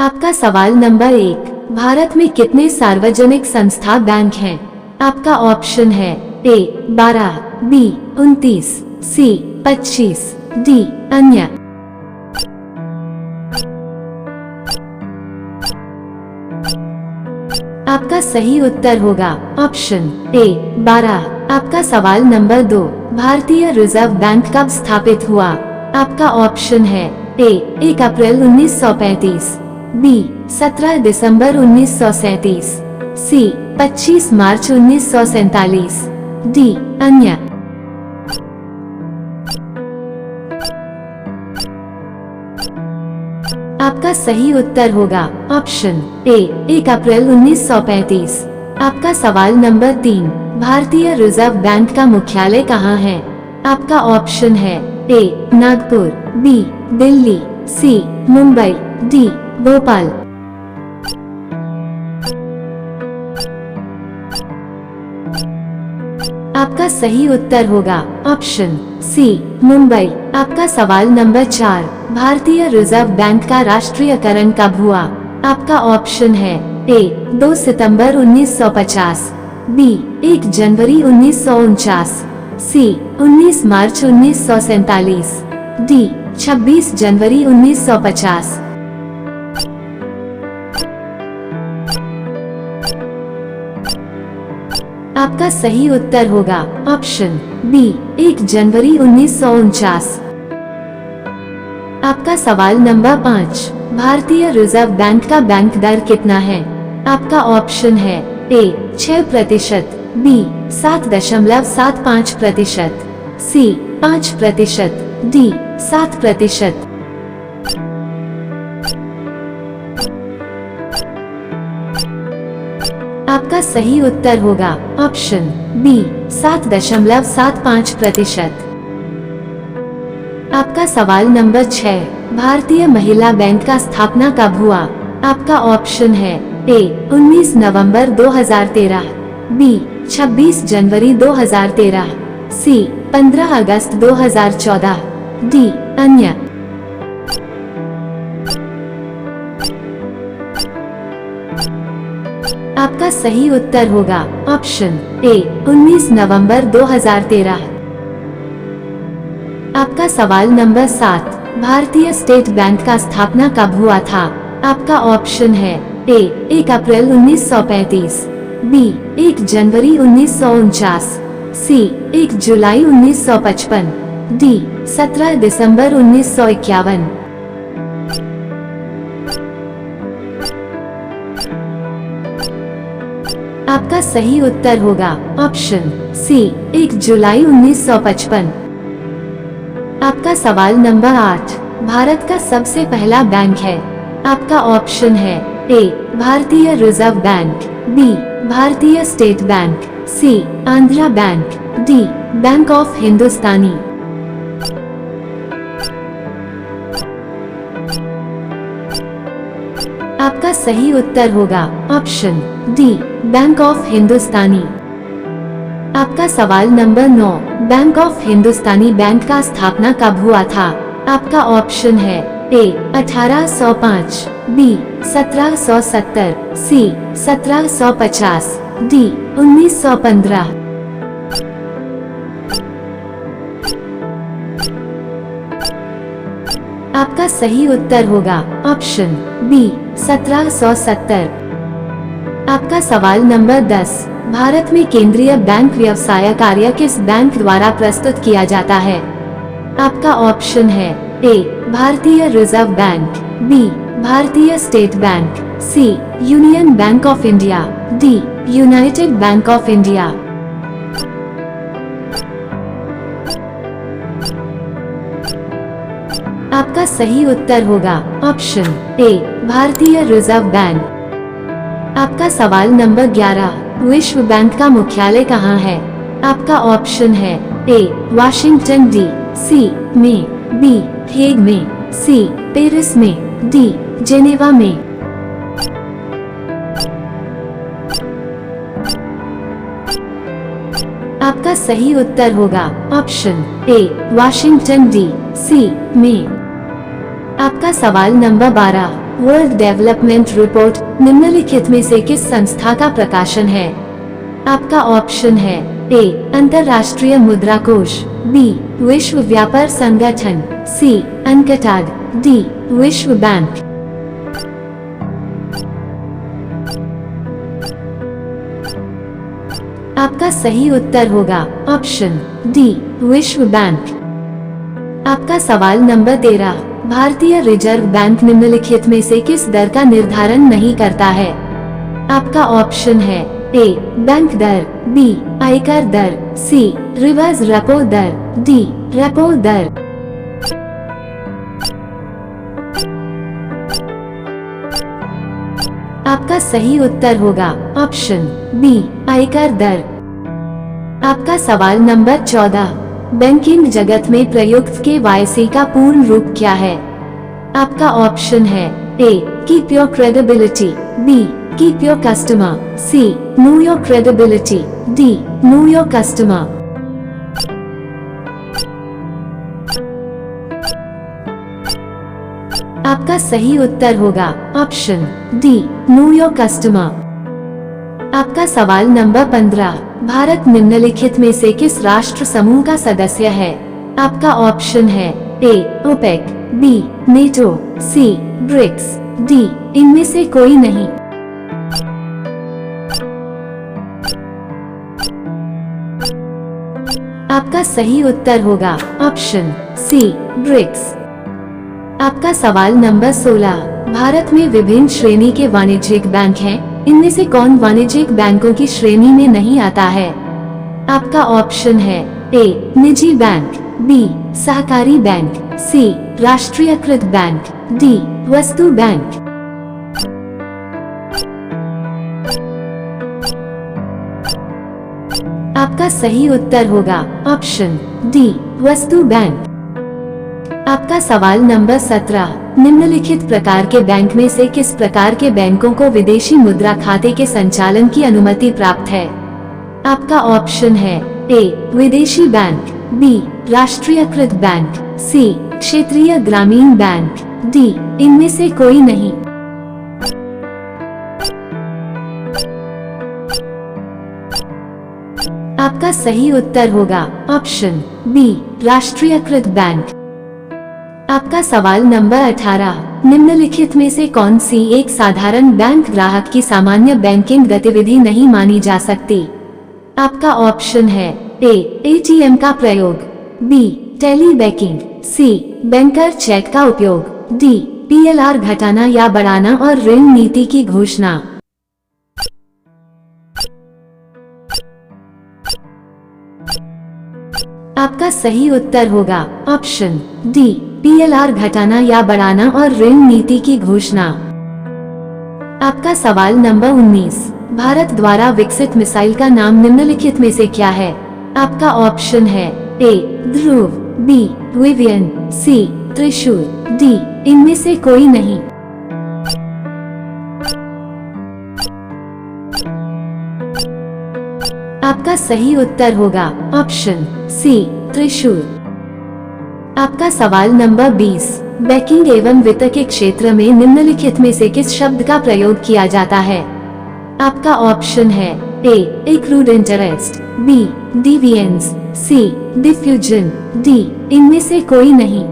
आपका सवाल नंबर 1, भारत में कितने सार्वजनिक संस्था बैंक हैं? आपका ऑप्शन है ए 12, बी 29, सी 25, डी अन्य। आपका सही उत्तर होगा ऑप्शन ए 12। आपका सवाल नंबर 2, भारतीय रिजर्व बैंक कब स्थापित हुआ? आपका ऑप्शन है ए 1 अप्रैल 1935, बी 17 दिसंबर 1937, सी 25 मार्च 1947, डी अन्य। आपका सही उत्तर होगा ऑप्शन ए 1 अप्रैल 1935। आपका सवाल नंबर 3, भारतीय रिजर्व बैंक का मुख्यालय कहाँ है? आपका ऑप्शन है ए नागपुर, बी दिल्ली, सी मुंबई, डी भोपाल। आपका सही उत्तर होगा ऑप्शन सी मुंबई। आपका सवाल नंबर 4, भारतीय रिजर्व बैंक का राष्ट्रीयकरण कब हुआ? आपका ऑप्शन है ए 2 सितंबर 1950, बी 1 जनवरी 1949, सी 19 मार्च 1947, डी 26 जनवरी 1950। आपका सही उत्तर होगा ऑप्शन बी 1 जनवरी 1949। आपका सवाल नंबर 5, भारतीय रिजर्व बैंक का बैंक दर कितना है? आपका ऑप्शन है ए 6%, बी 7.75%, सी 5%, डी 7%। आपका सही उत्तर होगा ऑप्शन बी 7.75%। आपका सवाल नंबर 6, भारतीय महिला बैंक का स्थापना कब हुआ? आपका ऑप्शन है ए 19 नवंबर 2013, बी 26 जनवरी 2013, सी 15 अगस्त 2014, डी अन्य। आपका सही उत्तर होगा ऑप्शन ए 19 नवंबर 2013। आपका सवाल नंबर 7, भारतीय स्टेट बैंक का स्थापना कब हुआ था? आपका ऑप्शन है ए 1 अप्रैल 1935, बी 1 जनवरी 1949, सी 1 जुलाई 1955, डी 17 दिसंबर 1951। आपका सही उत्तर होगा ऑप्शन सी 1 जुलाई 1955। आपका सवाल नंबर 8, भारत का सबसे पहला बैंक है? आपका ऑप्शन है A Bharatiya reserve bank, B Bharatiya state bank, C Andhra bank, D bank of Hindustani. आपका सही उत्तर होगा option D bank of Hindustani. आपका सवाल नंबर 9, बैंक ऑफ हिंदुस्तानी बैंक का स्थापना कब हुआ था? आपका ऑप्शन है ए 1805, बी 1770, सी 1750, डी 1915। आपका सही उत्तर होगा ऑप्शन बी 1770। आपका सवाल नंबर 10, भारत में केंद्रीय बैंक व्यवसाय कार्य किस बैंक द्वारा प्रस्तुत किया जाता है? आपका ऑप्शन है A Bharatiya reserve bank, B Bharatiya state bank, C Union Bank of India, D United Bank of India. आपका सही उत्तर होगा option A Bharatiya reserve bank. आपका सवाल नंबर 11, विश्व बैंक का मुख्यालय कहाँ है? आपका ऑप्शन है ए वाशिंगटन डी.सी. में, बी हेग में, सी पेरिस में, डी जेनेवा में। आपका सही उत्तर होगा ऑप्शन ए वाशिंगटन डी.सी. में। आपका सवाल नंबर 12, वर्ल्ड डेवलपमेंट रिपोर्ट निम्नलिखित में से किस संस्था का प्रकाशन है? आपका ऑप्शन है ए अंतरराष्ट्रीय मुद्रा कोष, बी विश्व व्यापार संगठन, सी अनकटाड, डी विश्व बैंक। आपका सही उत्तर होगा ऑप्शन डी विश्व बैंक। आपका सवाल नंबर 13, भारतीय रिजर्व बैंक निम्नलिखित में से किस दर का निर्धारण नहीं करता है? आपका ऑप्शन है ए बैंक दर, बी आयकर दर, सी रिवर्स रेपो दर, डी रेपो दर। आपका सही उत्तर होगा ऑप्शन बी आयकर दर। आपका सवाल नंबर 14, बैंकिंग जगत में प्रयुक्त KYC का पूर्ण रूप क्या है? आपका ऑप्शन है A keep your credibility, B keep your customer, C know your credibility, D know your customer. आपका सही उत्तर होगा option D know your customer. आपका सवाल नंबर 15, भारत निम्नलिखित में से किस राष्ट्र समूह का सदस्य है? आपका ऑप्शन है ए ओपेक, बी नेटो, सी ब्रिक्स, डी इनमें से कोई नहीं। आपका सही उत्तर होगा ऑप्शन सी ब्रिक्स। आपका सवाल नंबर 16, भारत में विभिन्न श्रेणी के वाणिज्यिक बैंक हैं, इनमें से कौन वाणिज्यिक बैंकों की श्रेणी में नहीं आता है? आपका ऑप्शन है ए निजी बैंक, बी सहकारी बैंक, सी राष्ट्रीयकृत बैंक, डी वस्तु बैंक। आपका सही उत्तर होगा ऑप्शन डी वस्तु बैंक। आपका सवाल नंबर 17, निम्नलिखित प्रकार के बैंक में से किस प्रकार के बैंकों को विदेशी मुद्रा खाते के संचालन की अनुमति प्राप्त है? आपका ऑप्शन है ए विदेशी बैंक, बी राष्ट्रीयकृत बैंक, सी क्षेत्रीय ग्रामीण बैंक, डी इनमें से कोई नहीं। आपका सही उत्तर होगा ऑप्शन बी राष्ट्रीयकृत बैंक। आपका सवाल नंबर 18, निम्नलिखित में से कौन सी एक साधारण बैंक ग्राहक की सामान्य बैंकिंग गतिविधि नहीं मानी जा सकती? आपका ऑप्शन है ए ATM का प्रयोग, बी टेली बैंकिंग, सी बैंकर चेक का उपयोग, डी PLR घटाना या बढ़ाना और ऋण नीति की घोषणा। आपका सही उत्तर होगा ऑप्शन डी PLR घटाना या बढ़ाना और ऋण नीति की घोषणा। आपका सवाल नंबर 19, भारत द्वारा विकसित मिसाइल का नाम निम्नलिखित में से क्या है? आपका ऑप्शन है ए ध्रुव, बी विवियन, सी त्रिशूल, डी इनमें से कोई नहीं। आपका सही उत्तर होगा ऑप्शन सी त्रिशूल। आपका सवाल नंबर 20, बैंकिंग एवं वित्त के क्षेत्र में निम्नलिखित में से किस शब्द का प्रयोग किया जाता है? आपका ऑप्शन है ए एक्रूड इंटरेस्ट, बी डिविडेंड्स, सी डिफ्यूजन, डी इनमें से कोई नहीं।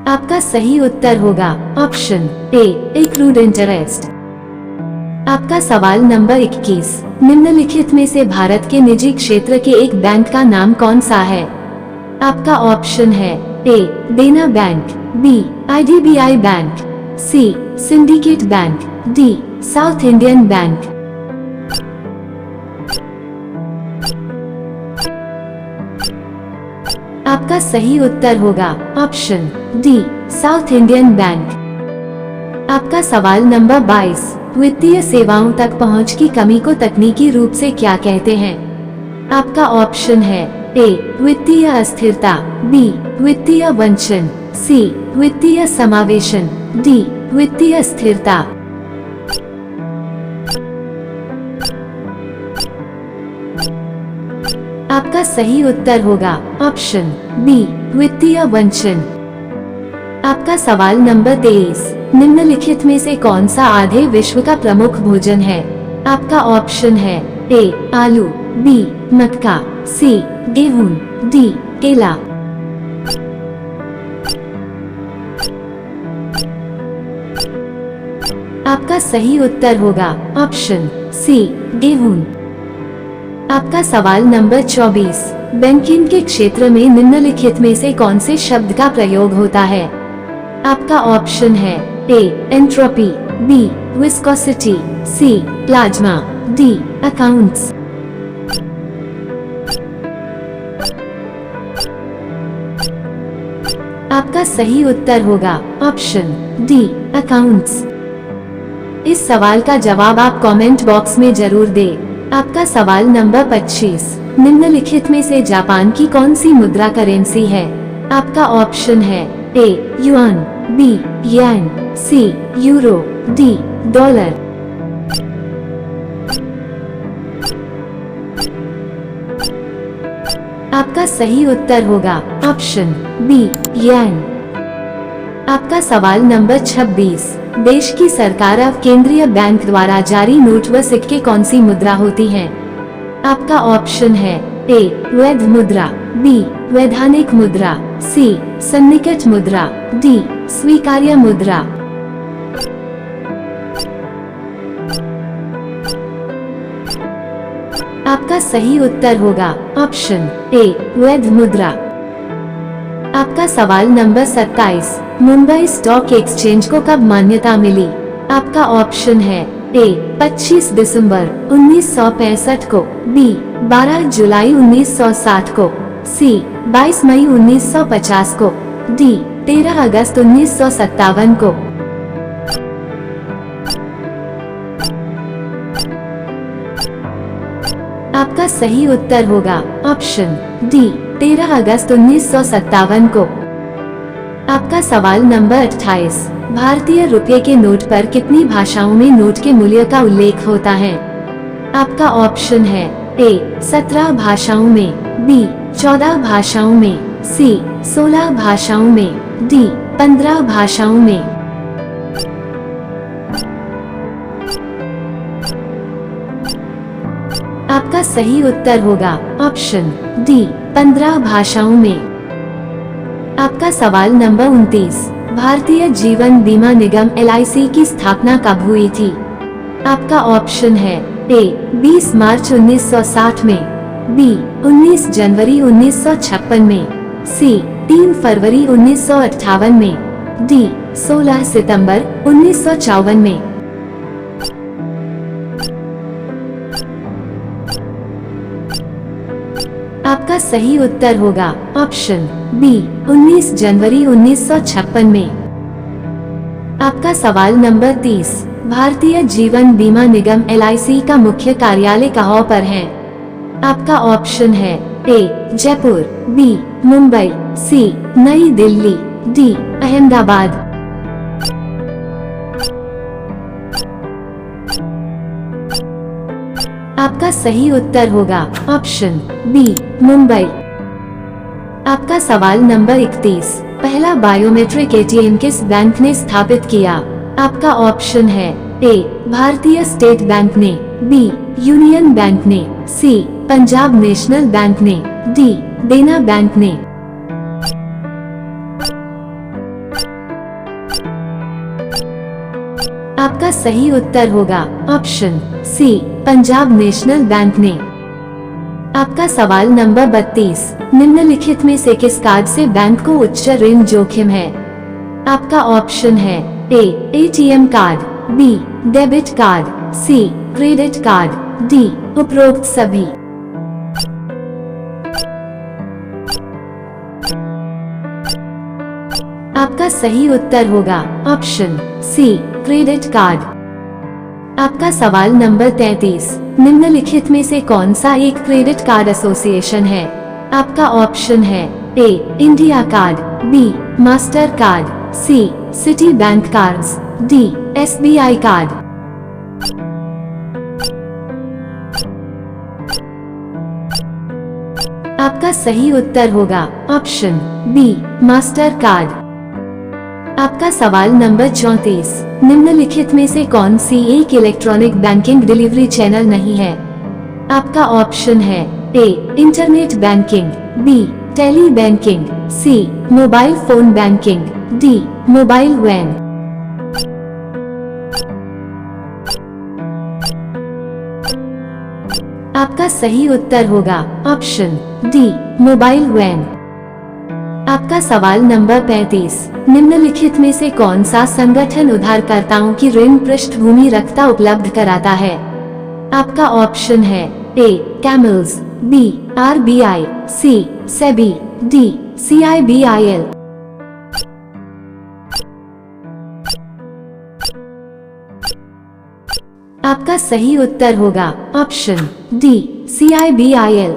आपका सही उत्तर होगा ऑप्शन ए एक्रूड इंटरेस्ट। आपका सवाल नंबर 21, निम्नलिखित में से भारत के निजी क्षेत्र के एक बैंक का नाम कौन सा है? आपका ऑप्शन है A Dena bank, B IDBI bank, C syndicate bank, D south Indian bank. आपका सही उत्तर होगा option D south Indian bank. आपका सवाल नंबर 22, वित्तीय सेवाओं तक पहुंच की कमी को तकनीकी रूप से क्या कहते हैं? आपका ऑप्शन है ए वित्तीय अस्थिरता, बी वित्तीय वंचन, सी वित्तीय समावेशन, डी वित्तीय स्थिरता। आपका सही उत्तर होगा ऑप्शन बी वित्तीय वंचन। आपका सवाल नंबर 23, निम्नलिखित में से कौन सा आधे विश्व का प्रमुख भोजन है? आपका ऑप्शन है ए आलू, बी मक्का, सी गेहूं, डी केला। आपका सही उत्तर होगा ऑप्शन सी गेहूं। आपका सवाल नंबर 24, बैंकिंग के क्षेत्र में निम्नलिखित में से कौन से शब्द का प्रयोग होता है? आपका ऑप्शन है ए एंट्रोपी, बी विस्कोसिटी, सी प्लाज्मा, डी अकाउंट्स। आपका सही उत्तर होगा ऑप्शन डी अकाउंट्स। इस सवाल का जवाब आप कमेंट बॉक्स में जरूर दें। आपका सवाल नंबर 25, निम्नलिखित में से जापान की कौन सी मुद्रा करेंसी है? आपका ऑप्शन है ए युआन, बी येन, सी यूरो, डी डॉलर। आपका सही उत्तर होगा ऑप्शन बी येन। आपका सवाल नंबर 26, देश की सरकार अब केंद्रीय बैंक द्वारा जारी नोट व सिक्के कौन सी मुद्रा होती हैं? आपका ऑप्शन है ए वैध मुद्रा, बी वैधानिक मुद्रा, सी सन्निकट मुद्रा, डी स्वीकार्य मुद्रा। आपका सही उत्तर होगा ऑप्शन ए वैध मुद्रा। आपका सवाल नंबर 27, मुंबई स्टॉक एक्सचेंज को कब मान्यता मिली? आपका ऑप्शन है ए 25 दिसंबर 1965 को, बी 12 जुलाई 1960 को, सी 22 मई 1950 को, डी 13 अगस्त 1957 को। आपका सही उत्तर होगा ऑप्शन डी 13 अगस्त 1957 को। आपका सवाल नंबर 28, भारतीय रुपये के नोट पर कितनी भाषाओं में नोट के मूल्य का उल्लेख होता है? आपका ऑप्शन है ए 17 भाषाओं में, बी 14 भाषाओं में, सी 16 भाषाओं में, डी 15 भाषाओं में। आपका सही उत्तर होगा ऑप्शन डी 15 भाषाओं में। आपका सवाल नंबर 29, भारतीय जीवन बीमा निगम LIC की स्थापना कब हुई थी? आपका ऑप्शन है ए 20 मार्च 1960 में, बी 19 जनवरी 1956 में, सी 3 फरवरी 1958 में, डी 16 सितंबर 1954 में। आपका सही उत्तर होगा ऑप्शन बी 19 जनवरी 1956 में। आपका सवाल नंबर 30, भारतीय जीवन बीमा निगम LIC का मुख्य कार्यालय कहाँ पर है? आपका ऑप्शन है ए जयपुर, बी मुंबई, सी नई दिल्ली, डी अहमदाबाद। आपका सही उत्तर होगा ऑप्शन बी मुंबई। आपका सवाल नंबर 31, पहला बायोमेट्रिक ATM किस बैंक ने स्थापित किया? आपका ऑप्शन है ए भारतीय स्टेट बैंक ने, बी यूनियन बैंक ने, सी पंजाब नेशनल बैंक ने, डी देना बैंक ने। आपका सही उत्तर होगा option C Punjab National Bank ने। आपका सवाल नंबर 32, निम्नलिखित में से किस कार्ड से बैंक को उच्च ऋण जोखिम है? आपका ऑप्शन है A ATM card, B debit card, C credit card, D उपरोक्त सभी। आपका सही उत्तर होगा ऑप्शन सी क्रेडिट कार्ड। आपका सवाल नंबर 33, निम्नलिखित में से कौन सा एक क्रेडिट कार्ड एसोसिएशन है? आपका ऑप्शन है A India card, B master card, C Citi bank cards, D SBI card. आपका सही उत्तर होगा ऑप्शन बी मास्टर कार्ड। आपका सवाल नंबर 34, निम्नलिखित में से कौन सी एक इलेक्ट्रॉनिक बैंकिंग डिलीवरी चैनल नहीं है? आपका ऑप्शन है A internet banking, B tele banking, C mobile phone banking, D mobile van. आपका सही उत्तर होगा ऑप्शन डी मोबाइल वैन। आपका सवाल नंबर 35, निम्नलिखित में से कौन सा संगठन उधारकर्ताओं की ऋण पृष्ठभूमि रखता उपलब्ध कराता है? आपका ऑप्शन है ए कैमल्स, बी आरबीआई, सी सेबी, डी सीआईबीआईएल। आपका सही उत्तर होगा ऑप्शन डी सीआईबीआईएल।